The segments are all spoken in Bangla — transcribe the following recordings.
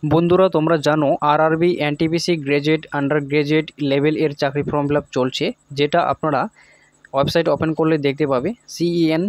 বন্ধুরা তোমরা জানো RRB NTPC graduate under graduate level এর চাকরি ফর্ম ফিল আপ চলছে, যেটা আপনারা ওয়েবসাইট ওপেন করলে দেখতে পাবে। সিইএন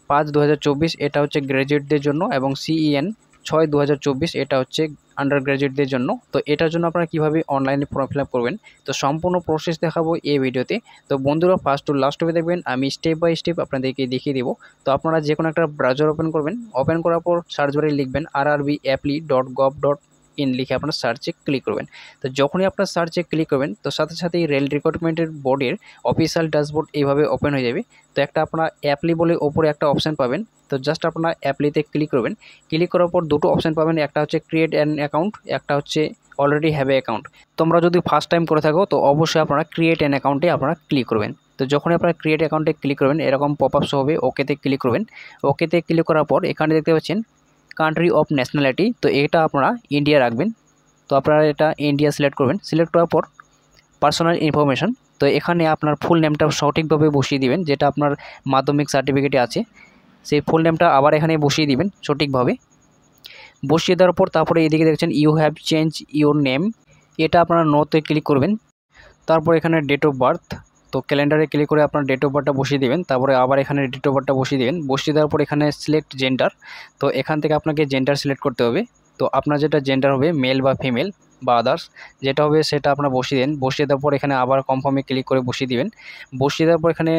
5/2024 এটা হচ্ছে গ্র্যাজুয়েটদের জন্য এবং সিইএন 6/2024 এটা হচ্ছে আন্ডার গ্র্যাজুয়েটদের জন্য। তো এটার জন্য আপনারা কীভাবে অনলাইনে ফর্ম ফিল আপ করবেন তো সম্পূর্ণ প্রসেস দেখাবো এই ভিডিওতে। তো বন্ধুরা ফার্স্ট টু লাস্ট অবধি দেখবেন, আমি স্টেপ বাই স্টেপ আপনাদেরকে দেখিয়ে দেবো। তো আপনারা যে কোনো একটা ব্রাউজার ওপেন করবেন, ওপেন করার পর সার্চ বারে লিখবেন rrbapply.gov.in লিখে আপনার সার্চে ক্লিক করবেন। তো যখনই আপনার সার্চে ক্লিক করবেন তো সাথে সাথেই রেল রিক্রুটমেন্টের বোর্ডের অফিসিয়াল ড্যাশবোর্ড এইভাবে ওপেন হয়ে যাবে। তো একটা আপনার অ্যাপলি বলে ওপরে একটা অপশান পাবেন, তো জাস্ট আপনার অ্যাপলিতে ক্লিক করবেন। ক্লিক করার পর দুটো অপশান পাবেন, একটা হচ্ছে ক্রিয়েট অ্যান অ্যাকাউন্ট, একটা হচ্ছে অলরেডি হ্যাভ এ অ্যাকাউন্ট। তোমরা যদি ফার্স্ট টাইম করে থাকো তো অবশ্যই আপনারা ক্রিয়েট অ্যান অ্যাকাউন্টে আপনারা ক্লিক করবেন। তো যখনই আপনারা ক্রিয়েট অ্যাকাউন্টে ক্লিক করবেন এরকম পপ আপ শো হবে, ওকেতে ক্লিক করবেন। ওকেতে ক্লিক করার পর এখানে দেখতে পাচ্ছেন কান্ট্রি অফ ন্যাশনালিটি, তো এটা আপনারা ইন্ডিয়া রাখবেন। তো আপনারা এটা ইন্ডিয়া সিলেক্ট করবেন। সিলেক্ট করার পর পার্সোনাল ইনফরমেশন, তো এখানে আপনার ফুল নেমটা সঠিকভাবে বসিয়ে দিবেন, যেটা আপনার মাধ্যমিক সার্টিফিকেটে আছে সেই ফুল নেমটা আবার এখানে বসিয়ে দিবেন সঠিকভাবে। বসিয়ে দেওয়ার পর তারপরে এদিকে দেখছেন you have change your name, এটা আপনারা নোতে ক্লিক করবেন। তারপর এখানে ডেট অফ বার্থ, তো ক্যালেন্ডারে ক্লিক করে আপনার ডেট অফ বার্থটা বসিয়ে দেবেন। তারপরে আবার এখানে ডেট অফ বার্থটা বসিয়ে দেবেন। বসিয়ে দেওয়ার পর এখানে সিলেক্ট জেন্ডার, তো এখান থেকে আপনাকে জেন্ডার সিলেক্ট করতে হবে। তো আপনার যেটা জেন্ডার হবে মেল বা ফিমেল বা আদার্স যেটা হবে সেটা আপনারা বসিয়ে দেন। বসিয়ে দেওয়ার পর এখানে আবার কনফার্মে ক্লিক করে বসিয়ে দিবেন। বসিয়ে দেওয়ার পর এখানে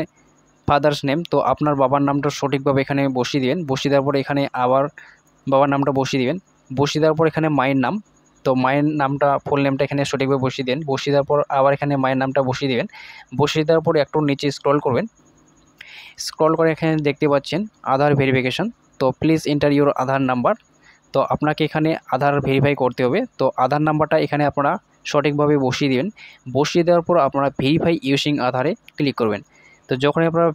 ফাদার্স নেম, তো আপনার বাবার নামটা সঠিকভাবে এখানে বসিয়ে দিবেন। বসিয়ে দেওয়ার পর এখানে আবার বাবার নামটা বসিয়ে দিবেন। বসিয়ে দেওয়ার পর এখানে মায়ের নাম, তো মায়ের নামটা ফুল নেমটা এখানে সঠিকভাবে বসিয়ে দেন। বসিয়ে দেওয়ার পর আবার এখানে মায়ের নামটা বসিয়ে দিবেন। বসিয়ে দেওয়ার পর একটু নিচে স্ক্রল করবেন। স্ক্রল করে এখানে দেখতে পাচ্ছেন আধার ভেরিফিকেশন, তো please enter your Aadhaar number. তো আপনাকে এখানে আধার ভেরিফাই করতে হবে, তো আধার নাম্বারটা এখানে আপনারা সঠিকভাবে বসিয়ে দিবেন। বসিয়ে দেওয়ার পর আপনারা ভেরিফাই ইউজিং আধারে ক্লিক করবেন। তো যখনই আপনারা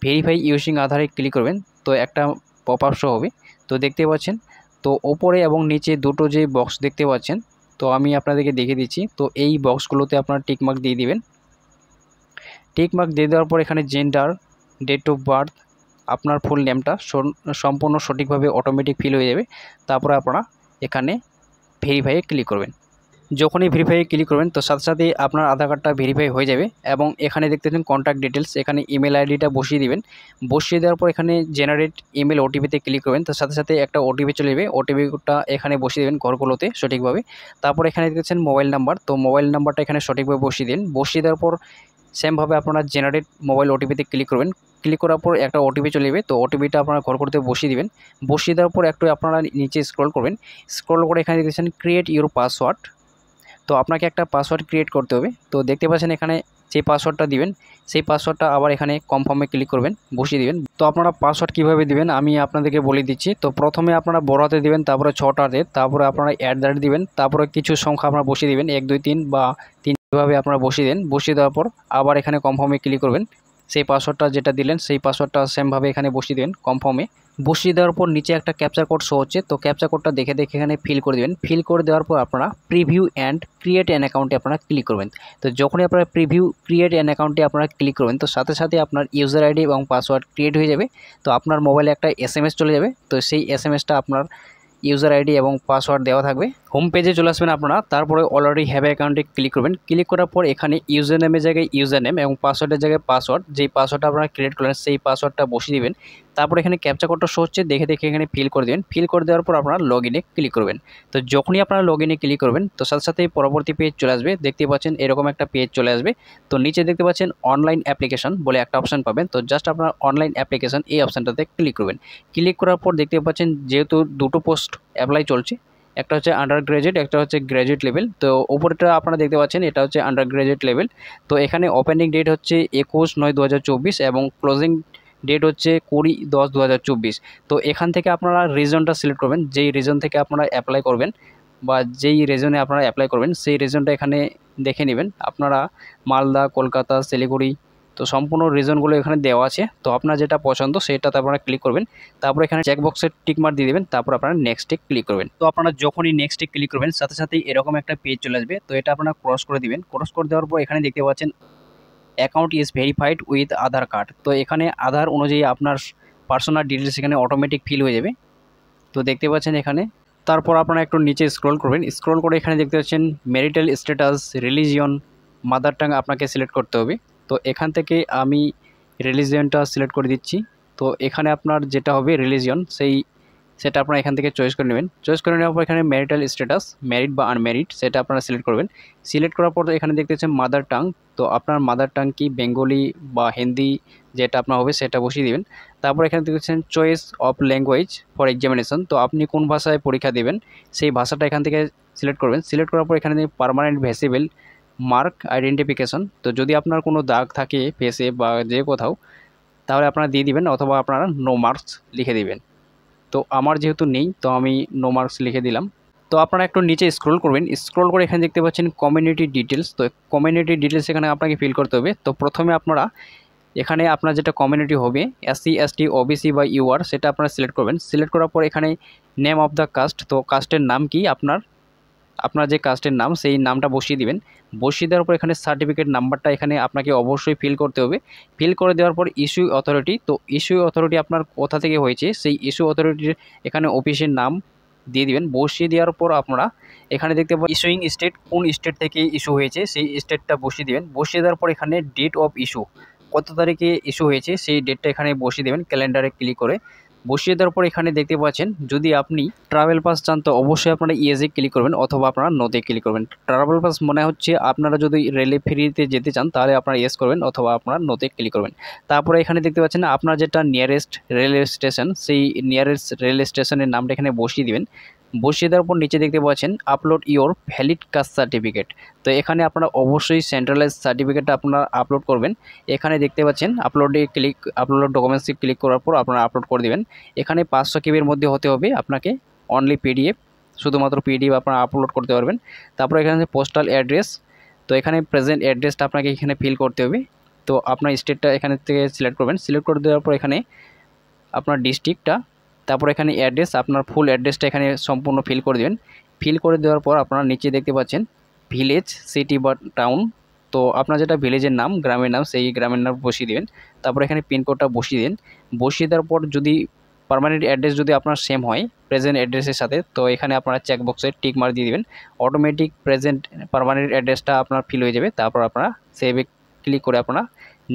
ভেরিফাই ইউজিং আধারে ক্লিক করবেন তো একটা পপ আপ শো হবে, তো দেখতে পাচ্ছেন। তো ওপরে এবং নিচে দুটো যে বক্স দেখতে পাচ্ছেন, তো আমি আপনাদেরকে দেখিয়ে দিচ্ছি। তো এই বক্সগুলোতে আপনারা টিকমার্ক দিয়ে দিবেন। টিকমার্ক দিয়ে দেওয়ার পর এখানে জেন্ডার, ডেট অফ বার্থ, আপনার ফুল নেমটা সম্পূর্ণ সঠিকভাবে অটোমেটিক ফিল হয়ে যাবে। তারপরে আপনারা এখানে ভেরিফাইয়ে ক্লিক করবেন। যখনই ভেরিফাইয়ে ক্লিক করবেন তো সাথে সাথে আপনার আধার কার্ডটা ভেরিফাই হয়ে যাবে। এবং এখানে দেখতে পাচ্ছেন কন্ট্যাক্ট ডিটেলস, এখানে ইমেল আইডিটা বসিয়ে দিবেন। বসিয়ে দেওয়ার পর এখানে জেনারেট ইমেল ওটিপিতে ক্লিক করবেন, তো সাথে সাথে একটা ওটিপি চলে যাবে। ওটিপিটা এখানে বসিয়ে দেবেন ঘরগুলোতে সঠিকভাবে। তারপর এখানে দেখছেন মোবাইল নাম্বার, তো মোবাইল নাম্বারটা এখানে সঠিকভাবে বসিয়ে দিন। বসিয়ে দেওয়ার পর সেমভাবে আপনারা জেনারেট মোবাইল ওটিপিতে ক্লিক করবেন। ক্লিক করার পর একটা ওটিপি চলে যাবে, তো ওটিপিটা আপনারা ঘর করতে বসিয়ে দিবেন। বসিয়ে দেওয়ার পর একটু আপনারা নিচে স্ক্রল করবেন। স্ক্রল করে এখানে দেখছেন ক্রিয়েট ইউর পাসওয়ার্ড, তো আপনাকে একটা পাসওয়ার্ড ক্রিয়েট করতে হবে। তো দেখতে পাচ্ছেন এখানে যে পাসওয়ার্ডটা দিবেন সেই পাসওয়ার্ডটা আবার এখানে কনফার্মে ক্লিক করবেন, বসিয়ে দিবেন। তো আপনারা পাসওয়ার্ড কীভাবে দিবেন আমি আপনাদেরকে বলে দিচ্ছি। তো প্রথমে আপনারা বড় হাতে দিবেন, তারপরে ছোটহাতে, তারপরে আপনারা @ দিবেন, তারপরে কিছু সংখ্যা আপনারা বসিয়ে দিবেন 1 2 3 বা 3 এভাবে আপনারা বসিয়ে দেন। বসিয়ে দেওয়ার পর আবার এখানে কনফার্মে ক্লিক করবেন। সেই পাসওয়ার্ডটা যেটা দিলেন সেই পাসওয়ার্ডটা সেমভাবে এখানে বসিয়ে দেবেন কনফার্মে। বসিয়ে দেওয়ার পর নিচে একটা ক্যাপচার কোড শো হচ্ছে, তো ক্যাপচার কোডটা দেখে দেখে এখানে ফিল করে দেবেন। ফিল করে দেওয়ার পর আপনারা প্রিভিউ অ্যান্ড ক্রিয়েট অ্যান অ্যাকাউন্টে আপনারা ক্লিক করবেন। তো যখনই আপনারা প্রিভিউ ক্রিয়েট অ্যান অ্যাকাউন্টে আপনারা ক্লিক করবেন তো সাথে সাথে আপনার ইউজার আইডি এবং পাসওয়ার্ড ক্রিয়েট হয়ে যাবে। তো আপনার মোবাইলে একটা SMS চলে যাবে, তো সেই SMSটা আপনার ইউজার আইডি এবং পাসওয়ার্ড দেওয়া থাকবে। হোম পেজে চলে আসবেন আপনারা, তারপরে অলরেডি হ্যাভ অ্যাকাউন্টে ক্লিক করবেন। ক্লিক করার পর এখানে ইউজার নেমের জায়গায় ইউজার নেম এবং পাসওয়ার্ডের জায়গায় পাসওয়ার্ড, যেই পাসওয়ার্ডটা আপনারা ক্রিয়েট করলেন সেই পাসওয়ার্ডটা বসিয়ে দিবেন। তারপর এখানে ক্যাপচা কোডটা শো হচ্ছে, দেখে দেখে এখানে ফিল করে দেবেন। ফিল করে দেওয়ার পর আপনারা লগ ইনে ক্লিক করবেন। তো যখনই আপনারা লগ ইনে ক্লিক করবেন তো সাথে সাথে পরবর্তী পেজ চলে আসবে। দেখতে পাচ্ছেন এরকম একটা পেজ চলে আসবে। তো নিচে দেখতে পাচ্ছেন অনলাইন অ্যাপ্লিকেশন বলে একটা অপশান পাবেন, তো জাস্ট আপনারা অনলাইন অ্যাপ্লিকেশন এই অপশানটাতে ক্লিক করবেন। ক্লিক করার পর দেখতে পাচ্ছেন যেহেতু দুটো পোস্ট অ্যাপ্লাই চলছে, একটা হচ্ছে আন্ডার গ্র্যাজুয়েট, একটা হচ্ছে গ্র্যাজুয়েট লেভেল। তো উপরেটা আপনারা দেখতে পাচ্ছেন এটা হচ্ছে আন্ডার গ্র্যাজুয়েট লেভেল। তো এখানে ওপেনিং ডেট হচ্ছে 21/9/2024 এবং ক্লোজিং ডেট হচ্ছে 20/10/2024। তো এখান থেকে আপনারা রিজনটা সিলেক্ট করবেন, যেই রিজন থেকে আপনারা অ্যাপ্লাই করবেন বা যেই রিজনে আপনারা অ্যাপ্লাই করবেন সেই রিজনটা এখানে দেখে নেবেন। আপনারা মালদা, কলকাতা, শিলিগুড়ি, তো সম্পূর্ণ রিজনগুলো এখানে দেওয়া আছে। তো আপনার যেটা পছন্দ সেটাতে আপনারা ক্লিক করবেন। তারপর এখানে চেকবক্সের টিকমার্ক দিয়ে দেবেন, তারপর আপনারা নেক্সটে ক্লিক করবেন। তো আপনারা যখনই নেক্সটে ক্লিক করবেন সাথে সাথেই এরকম একটা পেজ চলে আসবে, তো এটা আপনারা ক্রস করে দিবেন। ক্রস করে দেওয়ার পর এখানে দেখতে পাচ্ছেন account is verified with Aadhaar card, তো এখানে আধার অনুযায়ী আপনার পার্সোনাল ডিটেলস এখানে অটোমেটিক ফিল হয়ে যাবে। তো দেখতে পাচ্ছেন এখানে, তারপর আপনারা একটু নিচে স্ক্রল করবেন, স্ক্রল করে এখানে দেখতে পাচ্ছেন marital status, religion, mother tongue আপনাকে সিলেক্ট করতে হবে। তো এখান থেকে আমি রিলিজিয়নটা সিলেক্ট করে দিচ্ছি। তো এখানে আপনার যেটা হবে রিলিজিয়ন সেটা আপনারা এখান থেকে চয়েস করে নেবেন। চয়েস করে নেওয়ার পর এখানে ম্যারিটাল স্ট্যাটাস, ম্যারিড বা আনম্যারিড, সেটা আপনারা সিলেক্ট করবেন। সিলেক্ট করার পর এখানে দেখতে পাচ্ছেন মাদার টাং, তো আপনার মাদার টাং কি বেঙ্গলি বা হিন্দি যেটা আপনার হবে সেটা বসিয়ে দেবেন। তারপর এখানে দেখছেন choice of language for examination, তো আপনি কোন ভাষায় পরীক্ষা দেবেন সেই ভাষাটা এখান থেকে সিলেক্ট করবেন। সিলেক্ট করার পর এখানে পার্মানেন্ট ভেসিবল মার্ক আইডেন্টিফিকেশন, তো যদি আপনার কোনো দাগ থাকে ফেসে বা যে কোথাও তাহলে আপনারা দিয়ে দিবেন, অথবা আপনারা নো মার্কস লিখে দিবেন। তো আমার যেহেতু নেই তো আমি নো মার্কস লিখে দিলাম। তো আপনারা একটু নিচে স্ক্রল করবেন, স্ক্রল করে এখানে দেখতে পাচ্ছেন কমিউনিটি ডিটেলস, তো কমিউনিটি ডিটেলস এখানে আপনাকে ফিল করতে হবে। তো প্রথমে আপনারা এখানে আপনার যেটা কমিউনিটি হবে SC ST OBC বা UR সেটা আপনারা সিলেক্ট করবেন। সিলেক্ট করার পর এখানে নেম অফ দ্য কাস্ট, তো কাস্টের নাম কি আপনার যে কাস্টের নাম সেই নামটা বসিয়ে দিবেন। বসিয়ে দেওয়ার পর এখানে সার্টিফিকেট নাম্বারটা এখানে আপনাকে অবশ্যই ফিল করতে হবে। ফিল করে দেওয়ার পর ইস্যু অথরিটি, তো ইস্যু অথরিটি আপনার কোথা থেকে হয়েছে সেই ইস্যু অথরিটির এখানে অফিসের নাম দিয়ে দিবেন। বসিয়ে দেওয়ার পর আপনারা এখানে দেখতে পাবেন ইস্যুইং স্টেট, কোন স্টেট থেকে ইস্যু হয়েছে সেই স্টেটটা বসিয়ে দিবেন। বসিয়ে দেওয়ার পর এখানে ডেট অফ ইস্যু, কত তারিখে ইস্যু হয়েছে সেই ডেটটা এখানে বসিয়ে দেবেন ক্যালেন্ডারে ক্লিক করে। বসিয়ে দেওয়ার পর এখানে দেখতে পাচ্ছেন যদি আপনি ট্রাভেল পাস চান তো অবশ্যই আপনারা ইয়েসে ক্লিক করবেন, অথবা আপনারা নোতে ক্লিক করবেন। ট্রাভেল পাস মনে হচ্ছে আপনারা যদি রেলে ফ্রিতে যেতে চান তাহলে আপনারা ইয়েস করবেন, অথবা আপনারা নোতে ক্লিক করবেন। তারপরে এখানে দেখতে পাচ্ছেন আপনার যেটা নিয়ারেস্ট রেল স্টেশন সেই নিয়ারেস্ট রেল স্টেশনের নামটা এখানে বসিয়ে দিবেন। বসিয়ে দেওয়ার পর নিচে দেখতে পাচ্ছেন upload your valid caste certificate, তো এখানে আপনারা অবশ্যই সেন্ট্রালাইজ সার্টিফিকেটটা আপনারা আপলোড করবেন। এখানে দেখতে পাচ্ছেন আপলোড ডকুমেন্টসে ক্লিক করার পর আপনারা আপলোড করে দেবেন। এখানে 500 কেবির মধ্যে হতে হবে আপনাকে, অনলি PDF, শুধুমাত্র PDF আপনারা আপলোড করতে পারবেন। তারপর এখানে পোস্টাল অ্যাড্রেস, তো এখানে প্রেজেন্ট অ্যাড্রেসটা আপনাকে এখানে ফিল করতে হবে। তো আপনার স্টেটটা এখানে থেকে সিলেক্ট করবেন। সিলেক্ট করে দেওয়ার পর এখানে আপনার ডিস্ট্রিক্টটা, তারপর এখানে অ্যাড্রেস, আপনার ফুল অ্যাড্রেসটা এখানে সম্পূর্ণ ফিল করে দেবেন। ফিল করে দেওয়ার পর আপনারা নিচে দেখতে পাচ্ছেন ভিলেজ, সিটি বা টাউন, তো আপনার যেটা ভিলেজের নাম, গ্রামের নাম, সেই গ্রামের নাম বসিয়ে দেবেন। তারপর এখানে পিনকোডটা বসিয়ে দিন। বসিয়ে দেওয়ার পর যদি পার্মানেন্ট অ্যাড্রেস যদি আপনার সেম হয় প্রেজেন্ট অ্যাড্রেসের সাথে, তো এখানে আপনারা চেকবক্সে টিক মার্ক দিয়ে দেবেন। অটোমেটিক প্রেজেন্ট পার্মানেন্ট অ্যাড্রেসটা আপনার ফিল হয়ে যাবে। তারপর আপনারা সেভে ক্লিক করে আপনারা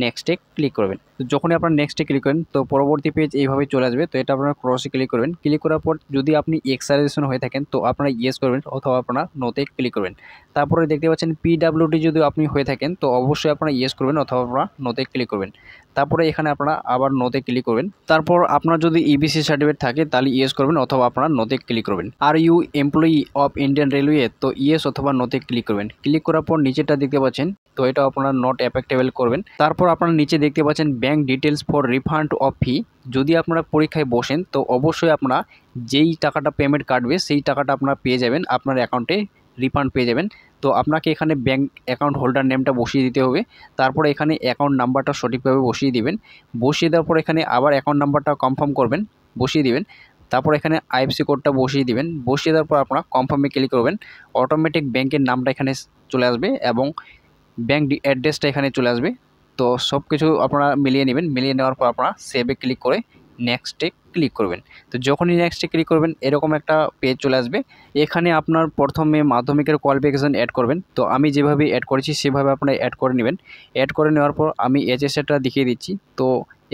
নেক্সটে ক্লিক করবেন। তো যখনই আপনারা নেক্সটে ক্লিক করেন তো পরবর্তী পেজ এইভাবে চলে আসবে। তো এটা আপনারা ক্রসে ক্লিক করবেন। ক্লিক করার পর যদি আপনি এক্সারেশন হয়ে থাকেন তো আপনারা ইয়েস করবেন, অথবা আপনারা নোতে ক্লিক করবেন। তারপরে দেখতে পাচ্ছেন PWD যদি আপনি হয়ে থাকেন তো অবশ্যই আপনারা ইয়েস করবেন, অথবা আপনারা নোতে ক্লিক করবেন। তারপরে এখানে আপনারা আবার নোতে ক্লিক করবেন। তারপর আপনার যদি EBC সার্টিফিকেট থাকে তাহলে ইয়েস করবেন, অথবা আপনারা নোতে ক্লিক করবেন। Are you employee of Indian railway, তো ইয়েস অথবা নোতে ক্লিক করবেন। ক্লিক করার পর নিচেটা দেখতে পাচ্ছেন, তো এটা আপনারা নট অ্যাপ্লিকেবল করবেন। তারপর আপনারা নিচে দেখতে পাচ্ছেন bank details for refund of fee, যদি আপনারা পরীক্ষায় বসেন তো অবশ্যই আপনারা যেই টাকাটা পেমেন্ট কাটবে সেই টাকাটা আপনারা পেয়ে যাবেন, আপনার অ্যাকাউন্টে রিফান্ড পেয়ে যাবেন। তো আপনাকে এখানে ব্যাঙ্ক অ্যাকাউন্ট হোল্ডার নেমটা বসিয়ে দিতে হবে। তারপরে এখানে অ্যাকাউন্ট নাম্বারটা সঠিকভাবে বসিয়ে দিবেন। বসিয়ে দেওয়ার পর এখানে আবার অ্যাকাউন্ট নাম্বারটা কনফার্ম করবেন, বসিয়ে দিবেন। তারপর এখানে IFSC কোডটা বসিয়ে দিবেন। বসিয়ে দেওয়ার পর আপনারা কনফার্মে ক্লিক করবেন। অটোমেটিক ব্যাংকের নামটা এখানে চলে আসবে এবং ব্যাঙ্ক অ্যাড্রেসটা এখানে চলে আসবে। তো সব কিছু আপনারা মিলিয়ে নেবেন। মিলিয়ে নেওয়ার পর আপনারা সেভে ক্লিক করে নেক্সটে ক্লিক করবেন। তো যখনই নেক্সটে ক্লিক করবেন এরকম একটা পেজ চলে আসবে। এখানে আপনার প্রথমে মাধ্যমিকের কোয়ালিফিকেশান অ্যাড করবেন। তো আমি যেভাবে অ্যাড করেছি সেভাবে আপনারা অ্যাড করে নেবেন। অ্যাড করে নেওয়ার পর আমি HSটা দেখিয়ে দিচ্ছি। তো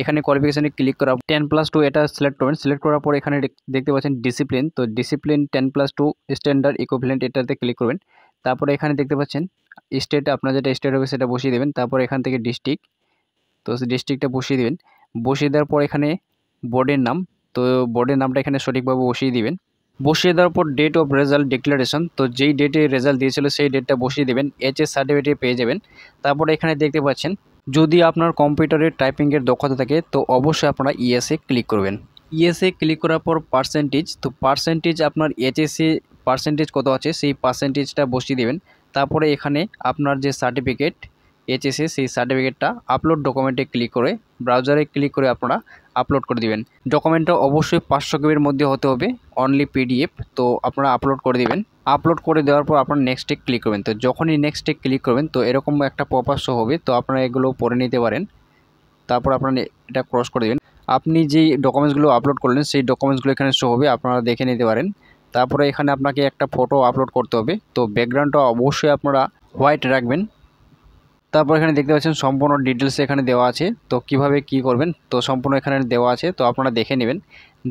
এখানে কোয়ালিফিকেশানে ক্লিক করা 10+2 এটা সিলেক্ট করবেন। সিলেক্ট করার পর এখানে দেখতে পাচ্ছেন ডিসিপ্লিন, তো ডিসিপ্লিন 10+2 স্ট্যান্ডার্ড ইকুইভ্যালেন্ট এটাতে ক্লিক করবেন। তারপরে এখানে দেখতে পাচ্ছেন স্টেট, আপনার যেটা স্টেট হবে সেটা বসিয়ে দেবেন। তারপর এখান থেকে ডিস্ট্রিক্ট, তো ডিস্ট্রিক্টটা বসিয়ে দেবেন। বসিয়ে দেওয়ার পর এখানে বোর্ডের নাম, তো বোর্ডের নামটা এখানে সঠিকভাবে বসিয়ে দিবেন। বসিয়ে দেওয়ার পর ডেট অফ রেজাল্ট ডিক্লারেশন, তো যেই ডেটে রেজাল্ট দিয়েছিল সেই ডেটটা বসিয়ে দেবেন। HS সার্টিফিকেট পেয়ে যাবেন। তারপরে এখানে দেখতে পাচ্ছেন যদি আপনার কম্পিউটারের টাইপিংয়ের দক্ষতা থাকে তো অবশ্যই আপনারা ইয়েসে ক্লিক করবেন। ইয়েসে ক্লিক করার পর পার্সেন্টেজ, তো পার্সেন্টেজ আপনার HSE পার্সেন্টেজ কত আছে সেই পার্সেন্টেজটা বসিয়ে দেবেন। তারপরে এখানে আপনার যে সার্টিফিকেট HSE সেই সার্টিফিকেটটা আপলোড ডকুমেন্টে ক্লিক করে ব্রাউজারে ক্লিক করে আপনারা আপলোড করে দিবেন। ডকুমেন্টটা অবশ্যই 500 কেবির মধ্যে হতে হবে, অনলি PDF, তো আপনারা আপলোড করে দিবেন। আপলোড করে দেওয়ার পর আপনারা নেক্সটে ক্লিক করবেন। তো যখনই নেক্সটে ক্লিক করবেন তো এরকম একটা পপআপ শো হবে, তো আপনারা এগুলো পড়ে নিতে পারেন। তারপর আপনারা এটা ক্রস করে দেবেন। আপনি যেই ডকুমেন্টসগুলো আপলোড করলেন সেই ডকুমেন্টসগুলো এখানে শো হবে, আপনারা দেখে নিতে পারেন। তারপরে এখানে আপনাকে একটা ফটো আপলোড করতে হবে। তো ব্যাকগ্রাউন্ডটা অবশ্যই আপনারা হোয়াইট রাখবেন। তারপর এখানে দেখতে পাচ্ছেন সম্পূর্ণ ডিটেলস এখানে দেওয়া আছে। তো কিভাবে কি করবেন তো সম্পূর্ণ এখানে দেওয়া আছে, তো আপনারা দেখে নেবেন।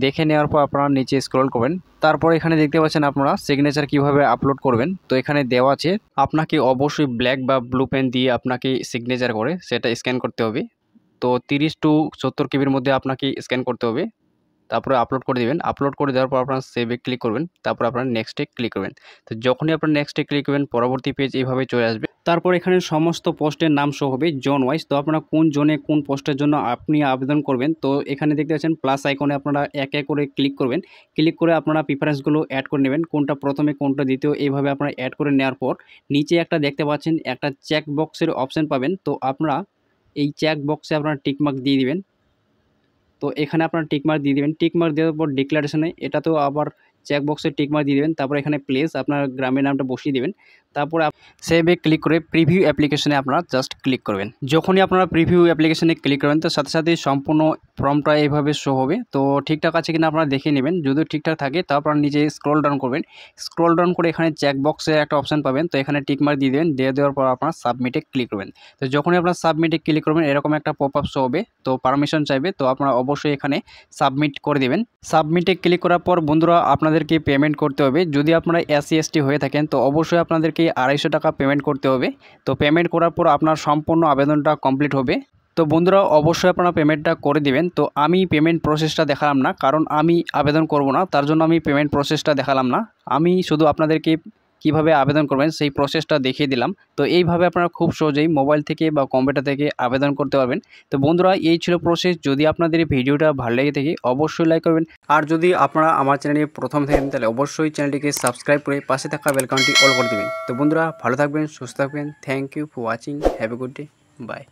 দেখে নেওয়ার পর আপনারা নিচে স্ক্রল করবেন। তারপর এখানে দেখতে পাচ্ছেন আপনারা সিগনেচার কিভাবে আপলোড করবেন। তো এখানে দেওয়া আছে আপনাকে অবশ্যই ব্ল্যাক বা ব্লু পেন দিয়ে আপনাকে সিগনেচার করে সেটা স্ক্যান করতে হবে। তো 30 টু 70 কেবির মধ্যে আপনাকে স্ক্যান করতে হবে। তারপরে আপলোড করে দিবেন। আপলোড করে দেওয়ার পর আপনারা সেভে ক্লিক করবেন। তারপর আপনারা নেক্সটে ক্লিক করবেন। তো যখনই আপনারা নেক্সটে ক্লিক করবেন পরবর্তী পেজ এইভাবে চলে আসবে। তারপর এখানে সমস্ত পোস্টের নাম শো হবে জোন ওয়াইজ। তো আপনারা কোন জোনে কোন পোস্টের জন্য আপনি আবেদন করবেন। তো এখানে দেখতে পাচ্ছেন প্লাস আইকনে আপনারা এক এক করে ক্লিক করবেন। ক্লিক করে আপনারা প্রিফারেন্সগুলো অ্যাড করে নেবেন, কোনটা প্রথমে কোনটা দ্বিতীয়, এইভাবে আপনারা অ্যাড করে নেওয়ার পর নিচে একটা দেখতে পাচ্ছেন একটা চেক বক্সের অপশান পাবেন। তো আপনারা এই চেক বক্সে আপনারা টিকমার্ক দিয়ে দিবেন। তো এখানে আপনারা টিকমার্ক দিয়ে দিবেন। টিকমার্ক দেওয়ার পর ডিক্লারেশনে এটাতেও আবার চেক বক্সে টিকমার্ক দিয়ে দিবেন। তারপর এখানে প্লেস আপনার গ্রামের নামটা বসিয়ে দিবেন। তারপরে সেভে ক্লিক করে প্রিভিউ অ্যাপ্লিকেশনে আপনারা জাস্ট ক্লিক করবেন। যখনই আপনারা প্রিভিউ অ্যাপ্লিকেশনে ক্লিক করবেন তো সাথে সাথে সম্পূর্ণ ফর্মটা এইভাবে শো হবে। তো ঠিকঠাক আছে কিনা আপনারা দেখে নেবেন। যদি ঠিকঠাক থাকে তো আপনারা নিজে স্ক্রল ডাউন করবেন। স্ক্রল ডাউন করে এখানে চেক বক্সে একটা অপশান পাবেন। তো এখানে টিকমার্ক দিয়ে দেবেন। দিয়ে দেওয়ার পর আপনারা সাবমিটে ক্লিক করবেন। তো যখনই আপনারা সাবমিটে ক্লিক করবেন এরকম একটা পপ আপ শো হবে। তো পারমিশন চাইবে, তো আপনারা অবশ্যই এখানে সাবমিট করে দেবেন। সাবমিটে ক্লিক করার পর বন্ধুরা আপনাদেরকে পেমেন্ট করতে হবে। যদি আপনারা SC ST হয়ে থাকেন তো অবশ্যই আপনাদেরকে 250 টাকা পেমেন্ট করতে হবে। তো পেমেন্ট করার পর আপনার সম্পূর্ণ আবেদনটা কমপ্লিট হবে। তো বন্ধুরা অবশ্যই আপনারা পেমেন্টটা করে দিবেন। তো আমি পেমেন্ট প্রসেসটা দেখালাম না, কারণ আমি আবেদন করব না, তার জন্য আমি পেমেন্ট প্রসেসটা দেখালাম না। আমি শুধু আপনাদেরকে কিভাবে আবেদন করবেন সেই প্রসেসটা দেখিয়ে দিলাম। তো এইভাবে আপনারা খুব সহজেই মোবাইল থেকে বা কম্পিউটার থেকে আবেদন করতে পারবেন। তো বন্ধুরা এই ছিল প্রসেস। যদি আপনাদের এই ভিডিওটা ভালো লেগে থাকে অবশ্যই লাইক করবেন। আর যদি আপনারা আমার চ্যানেলে প্রথম থাকেন তাহলে অবশ্যই চ্যানেলটিকে সাবস্ক্রাইব করে পাশে থাকা বেল আইকনটি অল করে দেবেন। তো বন্ধুরা ভালো থাকবেন, সুস্থ থাকবেন। Thank you for watching. Have a good day. By.